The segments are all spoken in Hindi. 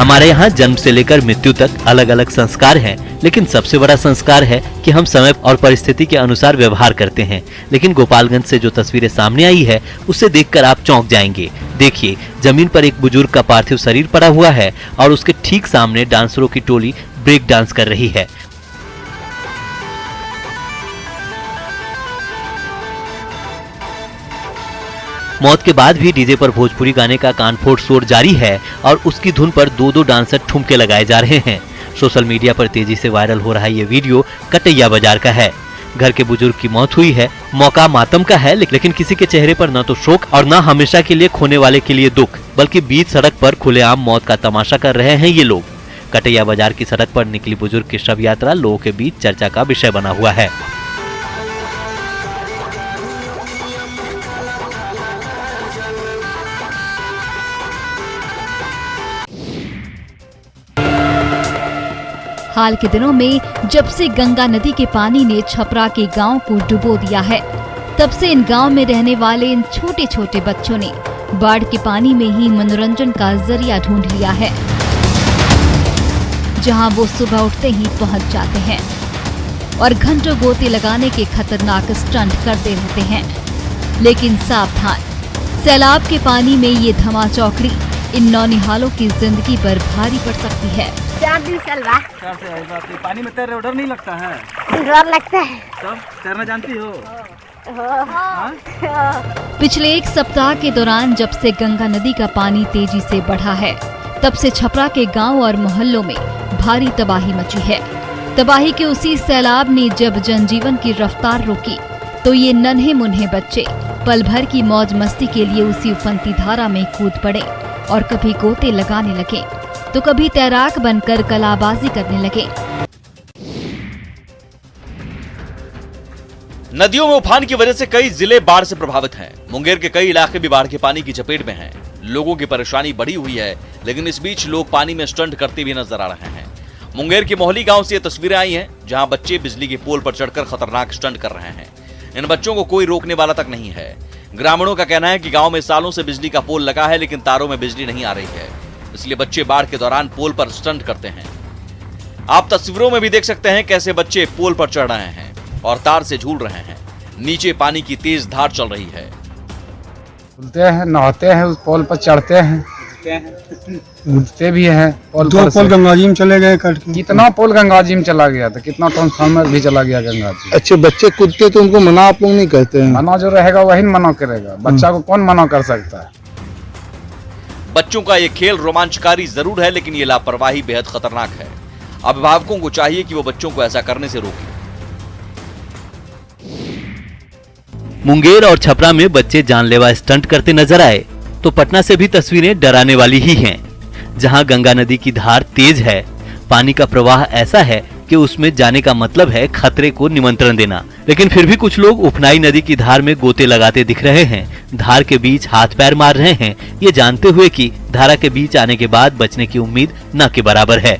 हमारे यहाँ जन्म से लेकर मृत्यु तक अलग अलग संस्कार हैं, लेकिन सबसे बड़ा संस्कार है कि हम समय और परिस्थिति के अनुसार व्यवहार करते हैं। लेकिन गोपालगंज से जो तस्वीरें सामने आई है उसे देखकर आप चौंक जाएंगे। देखिए, जमीन पर एक बुजुर्ग का पार्थिव शरीर पड़ा हुआ है और उसके ठीक सामने डांसरों की टोली ब्रेक डांस कर रही है। मौत के बाद भी डीजे पर भोजपुरी गाने का कानफोड़ शोर जारी है और उसकी धुन पर दो डांसर ठुमके लगाए जा रहे हैं। सोशल मीडिया पर तेजी से वायरल हो रहा ये वीडियो कटैया बाजार का है। घर के बुजुर्ग की मौत हुई है, मौका मातम का है, लेकिन किसी के चेहरे पर न तो शोक और न हमेशा के लिए खोने वाले के लिए दुख, बल्कि बीच सड़क पर खुलेआम मौत का तमाशा कर रहे हैं ये लोग। कटैया बाजार की सड़क पर निकली बुजुर्ग की शव यात्रा लोगों के बीच चर्चा का विषय बना हुआ है। हाल के दिनों में जब से गंगा नदी के पानी ने छपरा के गांव को डुबो दिया है, तब से इन गांव में रहने वाले इन छोटे छोटे बच्चों ने बाढ़ के पानी में ही मनोरंजन का जरिया ढूंढ लिया है, जहां वो सुबह उठते ही पहुंच जाते हैं और घंटों गोते लगाने के खतरनाक स्टंट करते रहते हैं। लेकिन सावधान, सैलाब के पानी में ये धमाचौकड़ी इन नौनिहालों की जिंदगी पर भारी पड़ सकती है। 4 दिन चल रहा है। पानी में तैर रहे हो, डर नहीं लगता है? डर लगता है। तब तैरना जानती हो? पिछले एक सप्ताह के दौरान जब से गंगा नदी का पानी तेजी से बढ़ा है, तब से छपरा के गांव और मोहल्लों में भारी तबाही मची है। तबाही के उसी सैलाब ने जब जनजीवन की रफ्तार रोकी, तो ये नन्हे मुन्हे बच्चे पल भर की मौज मस्ती के लिए उसी उफनती धारा में कूद पड़े और कभी गोते लगाने लगे तो कभी तैराक बनकर कलाबाजी करने लगे। नदियों में उफान की वजह से कई जिले बाढ़ से प्रभावित हैं। मुंगेर के कई इलाके भी बाढ़ के पानी की चपेट में हैं। लोगों की परेशानी बढ़ी हुई है, लेकिन इस बीच लोग पानी में स्टंट करते भी नजर आ रहे हैं। मुंगेर के मोहली गांव से ये तस्वीरें आई हैं, जहां बच्चे बिजली के पोल पर चढ़कर खतरनाक स्टंट कर रहे हैं। इन बच्चों को कोई रोकने वाला तक नहीं है। ग्रामीणों का कहना है कि गांव में सालों से बिजली का पोल लगा है, लेकिन तारों में बिजली नहीं आ रही है, इसलिए बच्चे बाढ़ के दौरान पोल पर स्टंट करते हैं। आप तस्वीरों में भी देख सकते हैं कैसे बच्चे पोल पर चढ़ रहे हैं और तार से झूल रहे हैं। नीचे पानी की तेज धार चल रही है। झूलते हैं, नहाते हैं, उस पोल पर चढ़ते हैं, उठते भी हैं। दो पोल गंगा जी में चले गए कट के। कितना पोल गंगा जी में चला गया था, कितना ट्रांसफार्मर भी चला गया गंगा जी। अच्छे बच्चे कूदते तो उनको मना आप लोग नहीं कहते हैं? मना जो रहेगा वही मना करेगा, बच्चा को कौन मना कर सकता है। बच्चों का ये खेल रोमांचकारी जरूर है, लेकिन ये लापरवाही बेहद खतरनाक है। अभिभावकों को चाहिए कि वो बच्चों को ऐसा करने से रोकें। मुंगेर और छपरा में बच्चे जानलेवा स्टंट करते नजर आए, तो पटना से भी तस्वीरें डराने वाली ही हैं, जहां गंगा नदी की धार तेज है। पानी का प्रवाह ऐसा है कि उसमें जाने का मतलब है खतरे को निमंत्रण देना, लेकिन फिर भी कुछ लोग उफनाई नदी की धार में गोते लगाते दिख रहे हैं। धार के बीच हाथ पैर मार रहे हैं, ये जानते हुए कि धारा के बीच आने के बाद बचने की उम्मीद न के बराबर है।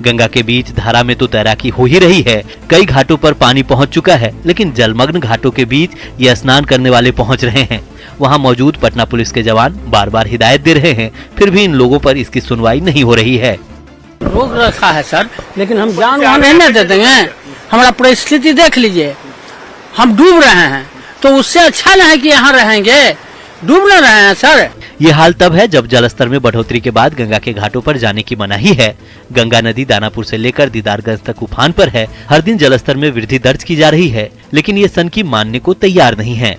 गंगा के बीच धारा में तो तैराकी हो ही रही है। कई घाटों पर पानी पहुंच चुका है, लेकिन जलमग्न घाटों के बीच ये स्नान करने वाले पहुंच रहे हैं। वहां मौजूद पटना पुलिस के जवान बार बार हिदायत दे रहे हैं, फिर भी इन लोगों पर इसकी सुनवाई नहीं हो रही है। रोक रखा है सर, लेकिन हम जान वहाँ नहीं न देते हैं। हमारा परिस्थिति देख लीजिए, हम डूब रहे हैं, तो उससे अच्छा नहीं कि यहाँ रहेंगे, डूब न रहे हैं सर। ये हाल तब है जब जलस्तर में बढ़ोतरी के बाद गंगा के घाटों पर जाने की मनाही है। गंगा नदी दानापुर से लेकर दीदारगंज तक उफान पर है। हर दिन जलस्तर में वृद्धि दर्ज की जा रही है, लेकिन ये सनकी मानने को तैयार नहीं है।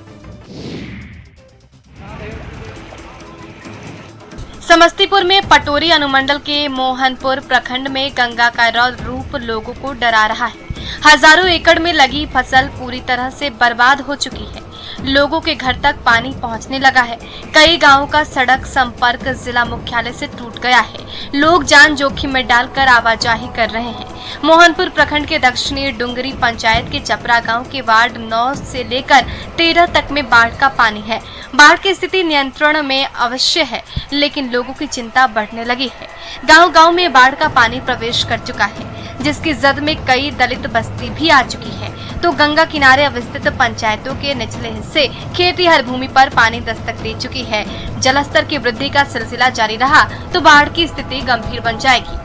समस्तीपुर में पटोरी अनुमंडल के मोहनपुर प्रखंड में गंगा का रौद्र रूप लोगों को डरा रहा है। हजारों एकड़ में लगी फसल पूरी तरह से बर्बाद हो चुकी है। लोगों के घर तक पानी पहुंचने लगा है। कई गांवों का सड़क संपर्क जिला मुख्यालय से टूट गया है। लोग जान जोखिम में डालकर आवाजाही कर रहे हैं। मोहनपुर प्रखंड के दक्षिणी डुंगरी पंचायत के चपरा गांव के वार्ड 9 से लेकर 13 तक में बाढ़ का पानी है। बाढ़ की स्थिति नियंत्रण में अवश्य है, लेकिन लोगों की चिंता बढ़ने लगी है। गांव-गांव में बाढ़ का पानी प्रवेश कर चुका है। जिसकी जद में कई दलित बस्ती भी आ चुकी है। तो गंगा किनारे अवस्थित पंचायतों के निचले हिस्से खेती हर भूमि पर पानी दस्तक दे चुकी है। जलस्तर की वृद्धि का सिलसिला जारी रहा तो बाढ़ की स्थिति गंभीर बन जाएगी।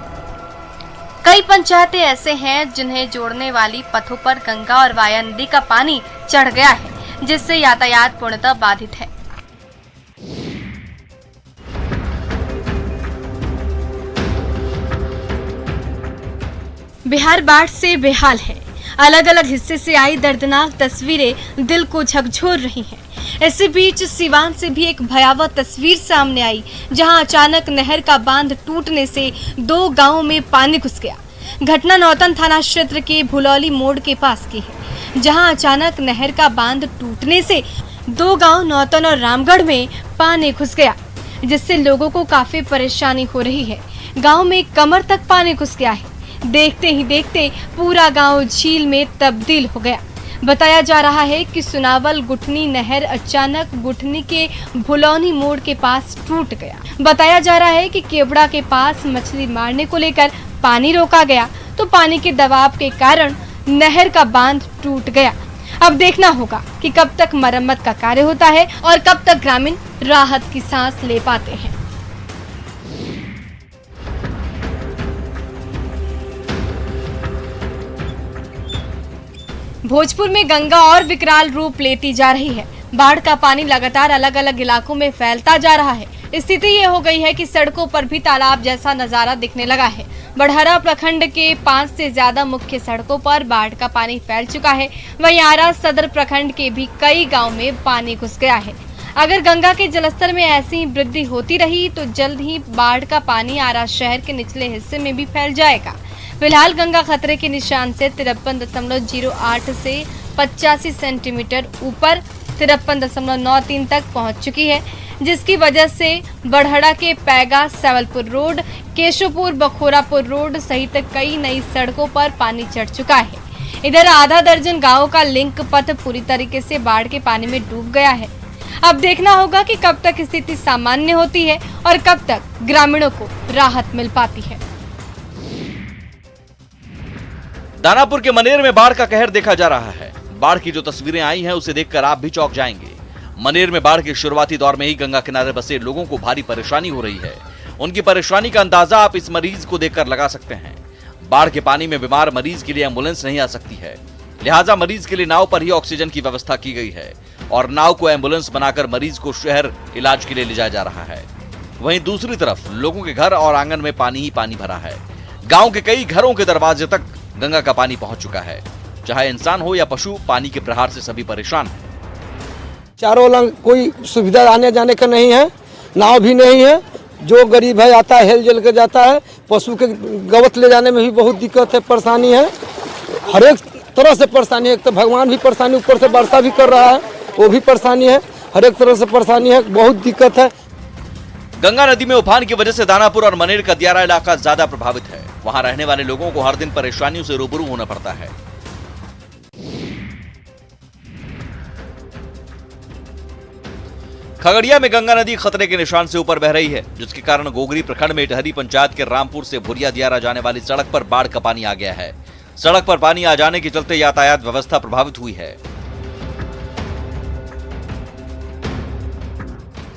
कई पंचायतें ऐसे हैं जिन्हें जोड़ने वाली पथों पर गंगा और वाया नदी का पानी चढ़ गया है, जिससे यातायात पूर्णतः बाधित है। बिहार बाढ़ से बेहाल है। अलग अलग हिस्से से आई दर्दनाक तस्वीरें दिल को झकझोर रही हैं। इसी बीच सिवान से भी एक भयावह तस्वीर सामने आई, जहां अचानक नहर का बांध टूटने से 2 गांवों में पानी घुस गया। घटना नौतन थाना क्षेत्र के भुलौली मोड़ के पास की है, जहां अचानक नहर का बांध टूटने से 2 गांव नौतन और रामगढ़ में पानी घुस गया, जिससे लोगों को काफी परेशानी हो रही है। गांव में कमर तक पानी घुस गया है। देखते ही देखते पूरा गांव झील में तब्दील हो गया। बताया जा रहा है कि सुनावल गुठनी नहर अचानक गुठनी के भुलौनी मोड़ के पास टूट गया। बताया जा रहा है कि केवड़ा के पास मछली मारने को लेकर पानी रोका गया, तो पानी के दबाव के कारण नहर का बांध टूट गया। अब देखना होगा कि कब तक मरम्मत का कार्य होता है और कब तक ग्रामीण राहत की सांस ले पाते हैं। भोजपुर में गंगा और विकराल रूप लेती जा रही है। बाढ़ का पानी लगातार अलग अलग इलाकों में फैलता जा रहा है। स्थिति ये हो गई है कि सड़कों पर भी तालाब जैसा नजारा दिखने लगा है। बड़हरा प्रखंड के 5 से ज्यादा मुख्य सड़कों पर बाढ़ का पानी फैल चुका है। वहीं आरा सदर प्रखंड के भी कई गांव में पानी घुस गया है। अगर गंगा के जलस्तर में ऐसी वृद्धि होती रही तो जल्द ही बाढ़ का पानी आरा शहर के निचले हिस्से में भी फैल जाएगा। फिलहाल गंगा खतरे के निशान से 53.08 से 85 सेंटीमीटर ऊपर 53.93 तक पहुंच चुकी है, जिसकी वजह से बड़हड़ा के पैगा सवलपुर रोड, केशवपुर बखोरापुर रोड सहित कई नई सड़कों पर पानी चढ़ चुका है। इधर आधा दर्जन गांवों का लिंक पथ पूरी तरीके से बाढ़ के पानी में डूब गया है। अब देखना होगा कि कब तक स्थिति सामान्य होती है और कब तक ग्रामीणों को राहत मिल पाती है। दानापुर के मनेर में बाढ़ का कहर देखा जा रहा है। बाढ़ की जो तस्वीरें आई हैं उसे देखकर आप भी चौंक जाएंगे। मनेर में बाढ़ के शुरुआती दौर में ही गंगा किनारे बसे लोगों को भारी परेशानी हो रही है। उनकी परेशानी का अंदाजा आप इस मरीज को देखकर लगा सकते हैं। बाढ़ के पानी में बीमार मरीज के लिए एम्बुलेंस नहीं आ सकती है, लिहाजा मरीज के लिए नाव पर ही ऑक्सीजन की व्यवस्था की गई है और नाव को एम्बुलेंस बनाकर मरीज को शहर इलाज के लिए ले जाया जा रहा है। वहीं दूसरी तरफ लोगों के घर और आंगन में पानी ही पानी भरा है। गांव के कई घरों के दरवाजे तक गंगा का पानी पहुंच चुका है। चाहे इंसान हो या पशु, पानी के प्रहार से सभी परेशान हैं। चारों लंग कोई सुविधा आने जाने का नहीं है, नाव भी नहीं है। जो गरीब है आता है, हेल जल के जाता है। पशु के गवत ले जाने में भी बहुत दिक्कत है, परेशानी है। हर एक तरह से परेशानी है। एक तो भगवान भी परेशानी, ऊपर से वर्षा भी कर रहा है, वो भी परेशानी है। हर एक तरह से परेशानी है, बहुत दिक्कत है। गंगा नदी में उफान की वजह से दानापुर और मनेर का दियारा इलाका ज्यादा प्रभावित है। वहां रहने वाले लोगों को हर दिन परेशानियों से रूबरू होना पड़ता है। खगड़िया में गंगा नदी खतरे के निशान से ऊपर बह रही है, जिसके कारण गोगरी प्रखंड में टहरी पंचायत के रामपुर से भुरिया दियारा जाने वाली सड़क पर बाढ़ का पानी आ गया है। सड़क पर पानी आ जाने के चलते यातायात व्यवस्था प्रभावित हुई है।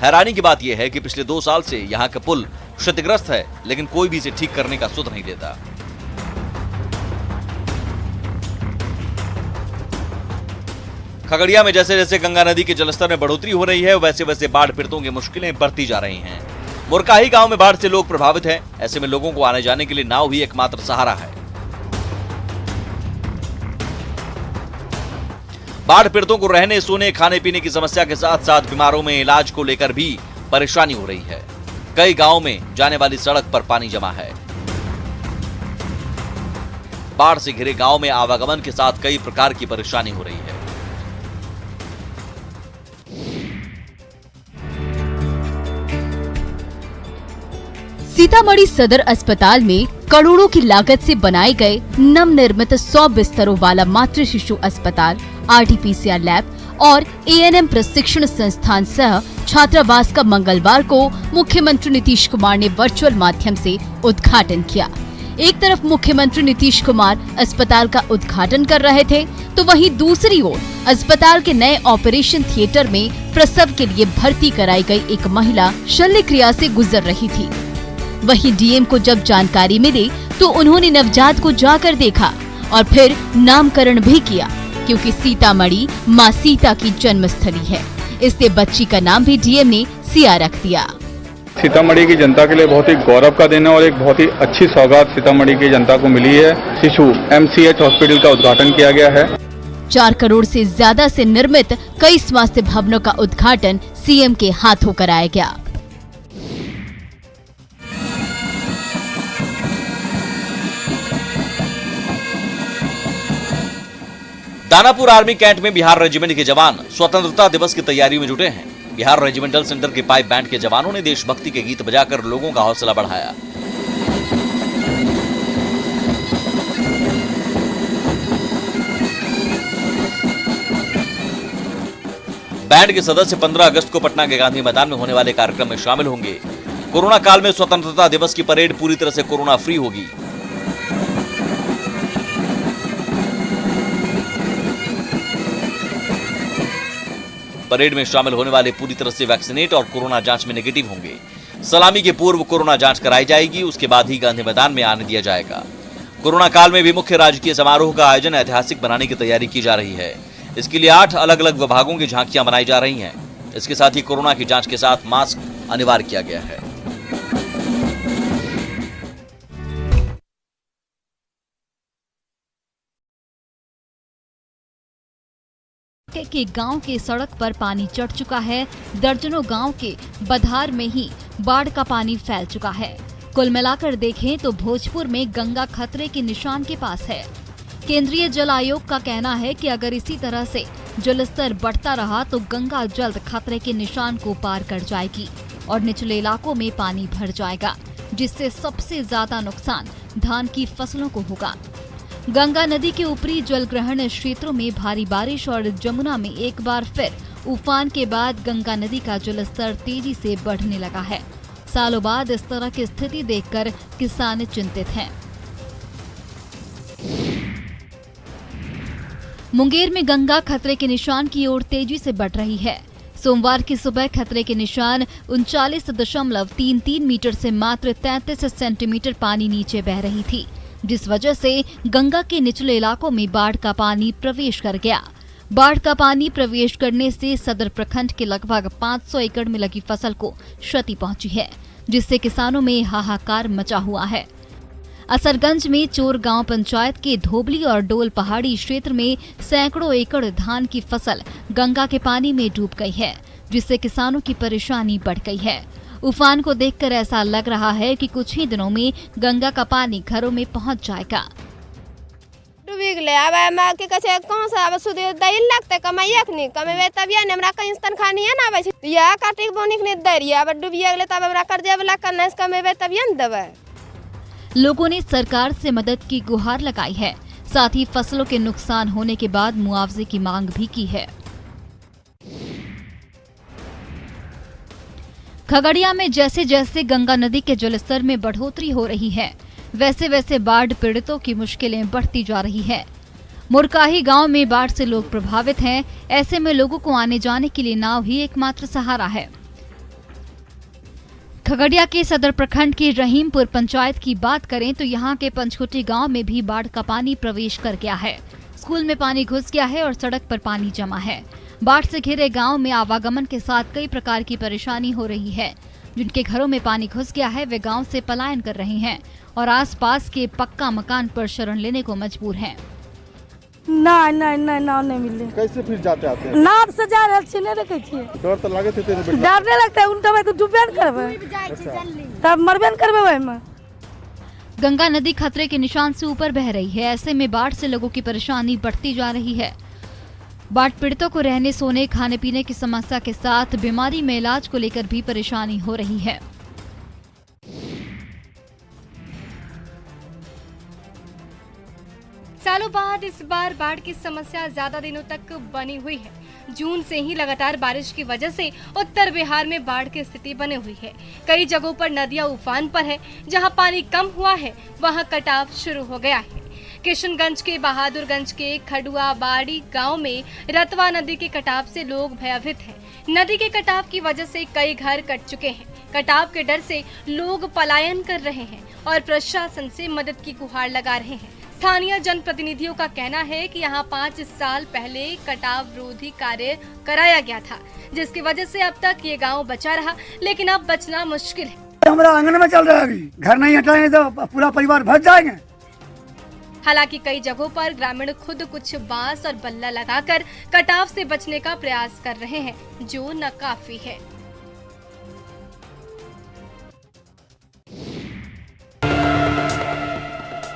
हैरानी की बात यह है कि पिछले 2 साल से यहाँ का पुल क्षतिग्रस्त है, लेकिन कोई भी इसे ठीक करने का सुध नहीं देता। खगड़िया में जैसे जैसे गंगा नदी के जलस्तर में बढ़ोतरी हो रही है, वैसे वैसे बाढ़ पीड़ितों की मुश्किलें बढ़ती जा रही हैं। मुरकाही गांव में बाढ़ से लोग प्रभावित हैं। ऐसे में लोगों को आने जाने के लिए नाव ही एकमात्र सहारा है। बाढ़ पीड़ितों को रहने, सोने, खाने पीने की समस्या के साथ साथ बीमारों में इलाज को लेकर भी परेशानी हो रही है। कई गांवों में जाने वाली सड़क पर पानी जमा है। बाढ़ से घिरे गांव में आवागमन के साथ कई प्रकार की परेशानी हो रही है। सीतामढ़ी सदर अस्पताल में करोड़ों की लागत से बनाए गए नवनिर्मित 100 बिस्तरों वाला मातृ शिशु अस्पताल, RT-PCR लैब और ANM प्रशिक्षण संस्थान सह छात्रावास का मंगलवार को मुख्यमंत्री नीतीश कुमार ने वर्चुअल माध्यम से उद्घाटन किया। एक तरफ मुख्यमंत्री नीतीश कुमार अस्पताल का उद्घाटन कर रहे थे, तो वहीं दूसरी ओर अस्पताल के नए ऑपरेशन थिएटर में प्रसव के लिए भर्ती कराई गई एक महिला शल्य क्रिया से गुजर रही थी। वहीं डीएम को जब जानकारी मिली तो उन्होंने नवजात को जाकर देखा और फिर नामकरण भी किया, क्योंकि सीतामढ़ी मां सीता की जन्मस्थली है, इसलिए बच्ची का नाम भी डीएम ने सिया रख दिया। सीतामढ़ी की जनता के लिए बहुत ही गौरव का दिन है और एक बहुत ही अच्छी सौगात सीतामढ़ी की जनता को मिली है। शिशु MCH हॉस्पिटल का उद्घाटन किया गया है। 4 करोड़ से ज्यादा से निर्मित कई स्वास्थ्य भवनों का उद्घाटन सीएम के हाथों कराया गया। दानापुर आर्मी कैंट में बिहार रेजिमेंट के जवान स्वतंत्रता दिवस की तैयारियों में जुटे हैं। बिहार रेजिमेंटल सेंटर के पाइप बैंड के जवानों ने देशभक्ति के गीत बजाकर लोगों का हौसला बढ़ाया। बैंड के सदस्य 15 अगस्त को पटना के गांधी मैदान में होने वाले कार्यक्रम में शामिल होंगे। कोरोना काल में स्वतंत्रता दिवस की परेड पूरी तरह से कोरोना फ्री होगी। परेड में शामिल होने वाले पूरी तरह से वैक्सीनेट और कोरोना जांच में नेगेटिव होंगे। सलामी के पूर्व कोरोना जांच कराई जाएगी, उसके बाद ही गांधी मैदान में आने दिया जाएगा। कोरोना काल में भी मुख्य राजकीय समारोह का आयोजन ऐतिहासिक बनाने की तैयारी की जा रही है। इसके लिए 8 अलग अलग विभागों की झांकियां बनाई जा रही हैं। इसके साथ ही कोरोना की जांच के साथ मास्क अनिवार्य किया गया है। के गांव के सड़क पर पानी चढ़ चुका है। दर्जनों गांव के बधार में ही बाढ़ का पानी फैल चुका है। कुल मिलाकर देखें तो भोजपुर में गंगा खतरे के निशान के पास है। केंद्रीय जल आयोग का कहना है कि अगर इसी तरह से जलस्तर बढ़ता रहा तो गंगा जल्द खतरे के निशान को पार कर जाएगी और निचले इलाकों में पानी भर जाएगा, जिससे सबसे ज्यादा नुकसान धान की फसलों को होगा। गंगा नदी के ऊपरी जलग्रहण क्षेत्रों में भारी बारिश और जमुना में एक बार फिर उफान के बाद गंगा नदी का जलस्तर तेजी से बढ़ने लगा है। सालों बाद इस तरह की स्थिति देखकर किसान चिंतित हैं। मुंगेर में गंगा खतरे के निशान की ओर तेजी से बढ़ रही है। सोमवार की सुबह खतरे के निशान 39.33 मीटर से मात्र 33 सेंटीमीटर पानी नीचे बह रही थी, जिस वजह से गंगा के निचले इलाकों में बाढ़ का पानी प्रवेश कर गया। बाढ़ का पानी प्रवेश करने से सदर प्रखंड के लगभग 500 एकड़ में लगी फसल को क्षति पहुंची है, जिससे किसानों में हाहाकार मचा हुआ है। असरगंज में चोर गांव पंचायत के धोबली और डोल पहाड़ी क्षेत्र में सैकड़ों एकड़ धान की फसल गंगा के पानी में डूब गई है, जिससे किसानों की परेशानी बढ़ गई है। उफान को देखकर ऐसा लग रहा है कि कुछ ही दिनों में गंगा का पानी घरों में पहुंच जाएगा। डूबी गले अब मैं के कछे कहां से अब सुध दैल लगते कमाइया नहीं कमेबे तब या हमरा कहीं तनखा नहीं ना आवे छै या काटे बोनिक ने दरिया अब डूबी गले तब हमरा कर्जा वाला करना कमेबे तब या न देबे। लोगों ने सरकार से मदद की गुहार लगाई है, साथ ही फसलों के नुकसान होने के बाद मुआवजे की मांग भी की है। खगड़िया में जैसे जैसे गंगा नदी के जलस्तर में बढ़ोतरी हो रही है, वैसे वैसे बाढ़ पीड़ितों की मुश्किलें बढ़ती जा रही है। मुरकाही गांव में बाढ़ से लोग प्रभावित हैं। ऐसे में लोगों को आने जाने के लिए नाव ही एकमात्र सहारा है। खगड़िया के सदर प्रखंड के रहीमपुर पंचायत की बात करें तो यहाँ के पंचकुटी गांव में भी बाढ़ का पानी प्रवेश कर गया है। स्कूल में पानी घुस गया है और सड़क पर पानी जमा है। बाढ़ से घिरे गांव में आवागमन के साथ कई प्रकार की परेशानी हो रही है। जिनके घरों में पानी घुस गया है वे गांव से पलायन कर रहे हैं और आसपास के पक्का मकान पर शरण लेने को मजबूर हैं। नाव नहीं मिले। कैसे फिर जाते आते हैं? नाव से जा रहे छे नहीं रखे छे। डर तो लागे थे तेरे डर नहीं लगता उनका में तो डूबे न करबे तब मरबे न करबे वही में। गंगा नदी खतरे के निशान से ऊपर बह रही है। ऐसे में बाढ़ से लोगों की परेशानी बढ़ती जा रही है। बाढ़ पीड़ितों को रहने सोने खाने पीने की समस्या के साथ बीमारी में इलाज को लेकर भी परेशानी हो रही है। सालों बाद इस बार बाढ़ की समस्या ज्यादा दिनों तक बनी हुई है। जून से ही लगातार बारिश की वजह से उत्तर बिहार में बाढ़ की स्थिति बनी हुई है। कई जगहों पर नदियां उफान पर है। जहां पानी कम हुआ है वहां कटाव शुरू हो गया है। किशनगंज के बहादुरगंज के खडुआ बाड़ी गांव में रतवा नदी के कटाव से लोग भयभीत हैं। नदी के कटाव की वजह से कई घर कट चुके हैं। कटाव के डर से लोग पलायन कर रहे हैं और प्रशासन से मदद की गुहार लगा रहे हैं। स्थानीय जनप्रतिनिधियों का कहना है कि यहाँ 5 साल पहले कटाव रोधी कार्य कराया गया था, जिसकी वजह से अब तक ये गांव बचा रहा, लेकिन अब बचना मुश्किल है। हमारा आंगन में चल रहा है, अभी घर नहीं हटाएंगे तो पूरा परिवार भर जाएंगे। हालांकि कई जगहों पर ग्रामीण खुद कुछ बांस और बल्ला लगाकर कटाव से बचने का प्रयास कर रहे हैं, जो नाकाफी है।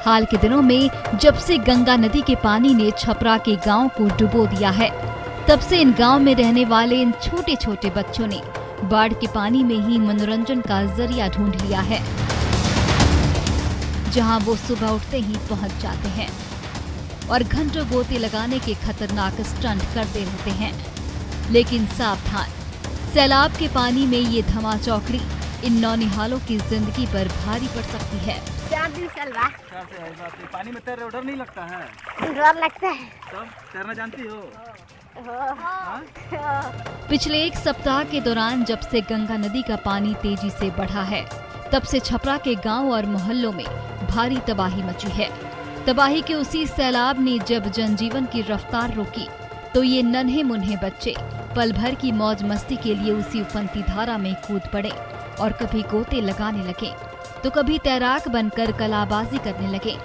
हाल के दिनों में जब से गंगा नदी के पानी ने छपरा के गांव को डुबो दिया है, तब से इन गांव में रहने वाले इन छोटे छोटे बच्चों ने बाढ़ के पानी में ही मनोरंजन का जरिया ढूंढ लिया है, जहां वो सुबह उठते ही पहुंच जाते हैं और घंटों गोते लगाने के खतरनाक स्टंट करते रहते हैं। लेकिन सावधान, सैलाब के पानी में ये धमाचौकड़ी इन नौनिहालों की जिंदगी पर भारी पड़ सकती है। 4 दिन चल रहा। 4 से बाप रे, पानी में तैर रहे हो, डर नहीं लगता है? डर लगता है। तब तैरना जानती हो? पिछले 1 सप्ताह के दौरान जब से गंगा नदी का पानी तेजी से बढ़ा है, तब से छपरा के गांव और मोहल्लों में भारी तबाही मची है। तबाही के उसी सैलाब ने जब जनजीवन की रफ्तार रोकी, तो ये नन्हे मुन्हे बच्चे पल भर की मौज मस्ती के लिए उसी उफनती धारा में कूद पड़े और कभी गोते लगाने लगे तो कभी तैराक बनकर कलाबाजी करने लगे।